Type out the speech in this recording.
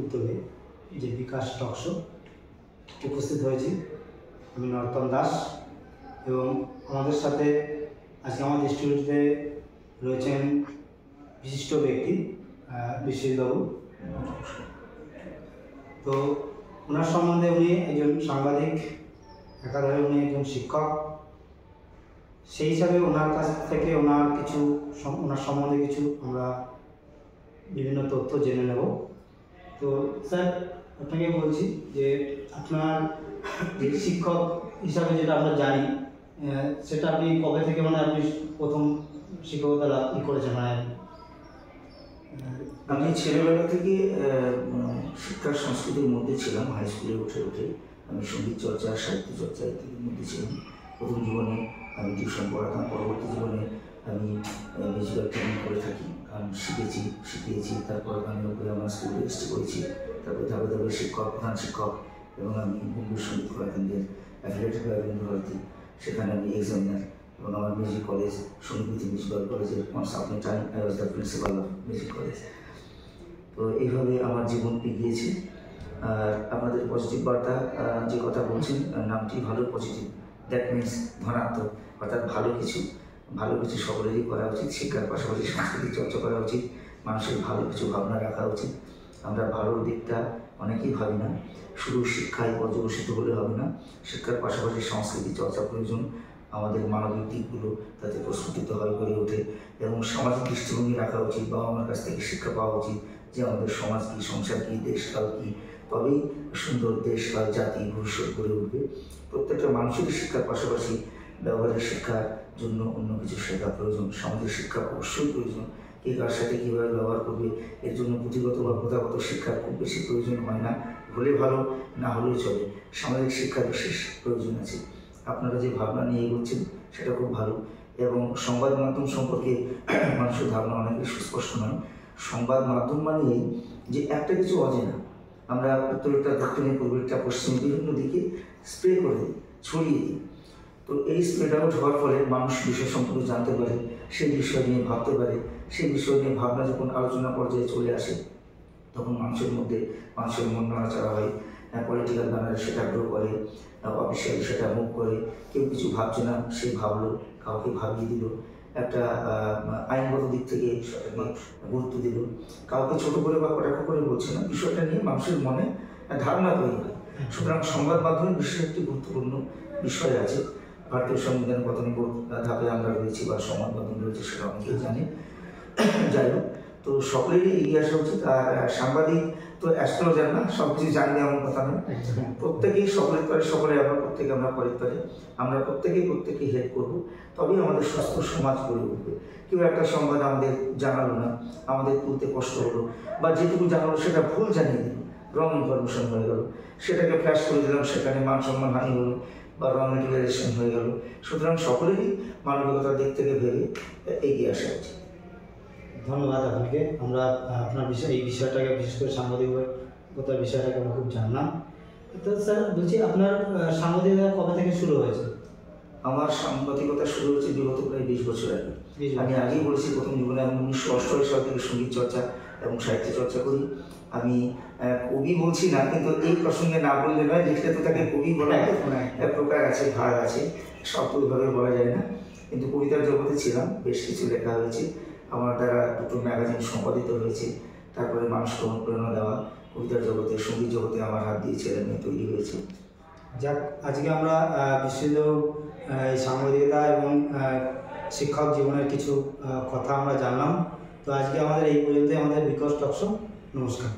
উদ্যোগে যে বিকাশ talk show উপস্থিত হয়েছি। আমি নরোত্তম দাস এবং আমাদের সাথে আজকে আমাদের স্টুডিওতে রয়েছেন বিশিষ্ট ব্যক্তি বিশ্বজিৎবাবু। তো ওনার সম্বন্ধে উনি একজন সাংবাদিক, একাধারে উনি একজন শিক্ষক। সেই হিসাবে ওনার কাছ থেকে ওনার সম্বন্ধে কিছু আমরা বিভিন্ন তথ্য জেনে নেব। তো স্যার, আপনাকে বলছি যে আপনার শিক্ষক হিসাবে যেটা আমরা জানি, সেটা আপনি কবে থেকে আপনি প্রথম শিক্ষকতা লাভ করেছেন? আমি ছেলেবেলা থেকে শিক্ষার সংস্কৃতির মধ্যে ছিলাম। হাই স্কুলে উঠে আমি সঙ্গীত চর্চা, সাহিত্য চর্চা ইত্যাদির মধ্যে ছিলাম। প্রথম জীবনে আমি টিউশন পড়াতাম, পরবর্তী জীবনে আমি মিউজিক্যাল ট্রেনিং করে থাকি, গান শিখিয়েছি। তারপর গানের উপরে আমার স্কুল রেজিস্ট্রি করেছি। তারপর ধাপে ধাপে শিক্ষক, প্রধান শিক্ষক, এবং আমি বঙ্গীয় সঙ্গীত কলাকেন্দ্রের অ্যাফিলিয়েটেড রবীন্দ্র ভারতী, সেখানে আমি এক্সামিনার। এবং আমার মিউজিক কলেজ, সঙ্গীত মিউজিক্যাল কলেজের once upon a time I was the principal of music college. তো এইভাবে আমার জীবন এগিয়েছে। আর আপনাদের পজিটিভ বার্তা যে কথা বলছেন, নামটি ভালো, পজিটিভ, দ্যাট মিনস ধনাত্মক, অর্থাৎ ভালো কিছু সকলেরই করা উচিত। শিক্ষার পাশাপাশি সাংস্কৃতিক চর্চা করা উচিত, মানুষের ভালো কিছু ভাবনা রাখা উচিত। আমরা ভালোর দিকটা অনেকেই ভাবি না, শুধু শিক্ষায় পর্যবসিত হলে হবে না, শিক্ষার পাশাপাশি সংস্কৃতি চর্চা প্রয়োজন। আমাদের মানবিক দিকগুলো তাতে প্রস্ফুটিত হয়, গড়ে ওঠে, এবং সামাজিক দৃষ্টিভঙ্গি রাখা উচিত। বাবা মার কাছ থেকে শিক্ষা পাওয়া উচিত যে আমাদের সমাজ কী, সংসার কী, দেশকাল কী, তবেই সুন্দর দেশকাল, জাতি, ভবিষ্যৎ গড়ে উঠবে। প্রত্যেকটা মানুষেরই শিক্ষার পাশাপাশি ব্যবহারিক শিক্ষার জন্য অন্য কিছু শেখা প্রয়োজন। সামাজিক শিক্ষা অবশ্যই প্রয়োজন। কে কার সাথে কীভাবে ব্যবহার করবে, এর জন্য পুঁথিগত বা প্রথাগত শিক্ষার খুব বেশি প্রয়োজন হয় না। হলে ভালো, না হলেও চলে। সামাজিক শিক্ষার বিশেষ প্রয়োজন আছে। আপনারা যে ভাবনা নিয়ে এগোচ্ছেন সেটা খুব ভালো। এবং সংবাদ মাধ্যম সম্পর্কে মানুষের ধারণা অনেকেই সুস্পষ্ট নয়। সংবাদ মাধ্যম মানে যে একটা কিছু অজেনা আমরা উত্তরটা, দক্ষিণে, পূর্বেরটা, পশ্চিমে বিভিন্ন দিকে স্প্রে করে দিই, ছড়িয়ে দিই। তো এই স্প্রেড আউট হওয়ার ফলে মানুষ বিষয় সম্পর্কে জানতে পারে, সেই বিষয় নিয়ে ভাবতে পারে। সেই বিষয় নিয়ে ভাবনা যখন আলোচনা পর্যায়ে চলে আসে, তখন মানুষের মন নাড়াচাড়া হয়। পলিটিক্যাল ব্যানারে সেটা গ্রো করে, অফিসিয়ালি সেটা মুভ করে। কেউ কিছু ভাবছে না, সে ভাবলো, কাউকে ভাবিয়ে দিল, একটা আইনগত দিক থেকে গুরুত্ব দিল, কাউকে ছোট করে বা কটাক্ষ করে বলছে না, বিষয়টা নিয়ে মানুষের মনে ধারণা তৈরি হয়। সুতরাং সংবাদ মাধ্যমে বিশেষ একটি গুরুত্বপূর্ণ বিষয় আছে। ভারতীয় সংবিধান কত নম্বর ধাপে আমরা রয়েছি বা সংবাদ মাধ্যম রয়েছে সেটা অনেকেই জানে। যাই হোক, তো সকলেরই এগিয়ে আসা উচিত। আর সাংবাদিক তো অ্যাস্ট্রোলজার না, সব কিছু জানি এমন কথা নয়। প্রত্যেকেই সকলের পারে, আমরা পরের পারে, আমরা প্রত্যেকেই হেল্প করবো, তবেই আমাদের সুস্থ সমাজ গড়ে উঠবে। কেউ একটা সংবাদ আমাদের জানালো না, আমাদের তুলতে কষ্ট হলো, বা যেটুকু জানালো সেটা ভুল জানিয়ে দিল, রং ইনফরমেশন হয়ে গেল, সেটাকে ফ্ল্যাশ করে দিলাম, সেখানে মান সম্মান হানি হলো বা রং মেটেরিয়ালাইজেশন হয়ে গেল। সুতরাং সকলেরই মানবিকতার দিক থেকে ভেবে এগিয়ে আসা উচিত। ধন্যবাদ আপনাকে। আমরা আপনার এই বিষয়টাকে, বিশেষ করে সাংবাদিকতার বিষয়টাকে আমরা খুব জানলাম। তো স্যার বলছি, আপনার সাংবাদিকতা কবে থেকে শুরু হয়েছে? আমার সাংবাদিকতা শুরু হয়েছে বিগত প্রায় 20 বছর আগে। আমি আগেই বলেছি, প্রথম জীবনে আমি 1988 সাল থেকে সঙ্গীত চর্চা এবং সাহিত্য চর্চা করি। আমি কবি বলছি না, কিন্তু এই প্রসঙ্গে না বললে নয়, লিখলে তো তাকে কবি বলা প্রকার আছে, ভাগ আছে, সব ওইভাবে বলা যায় না। কিন্তু কবিতার জগতে ছিলাম, বেশ কিছু লেখা হয়েছে, আমার দ্বারা দুটো ম্যাগাজিন সম্পাদিত হয়েছে। তারপরে মানুষকে অনুপ্রেরণা দেওয়া, কবিতার জগতে, সঙ্গীত জগতে আমার হাত দিয়ে ছেলে মেয়ে তৈরি হয়েছে। যাক, আজকে আমরা বিশেষ সাংবাদিকতা এবং শিক্ষক জীবনের কিছু কথা আমরা জানলাম। তো আজকে আমাদের এই পর্যন্তই আমাদের বিকাশ টক শো। নমস্কার।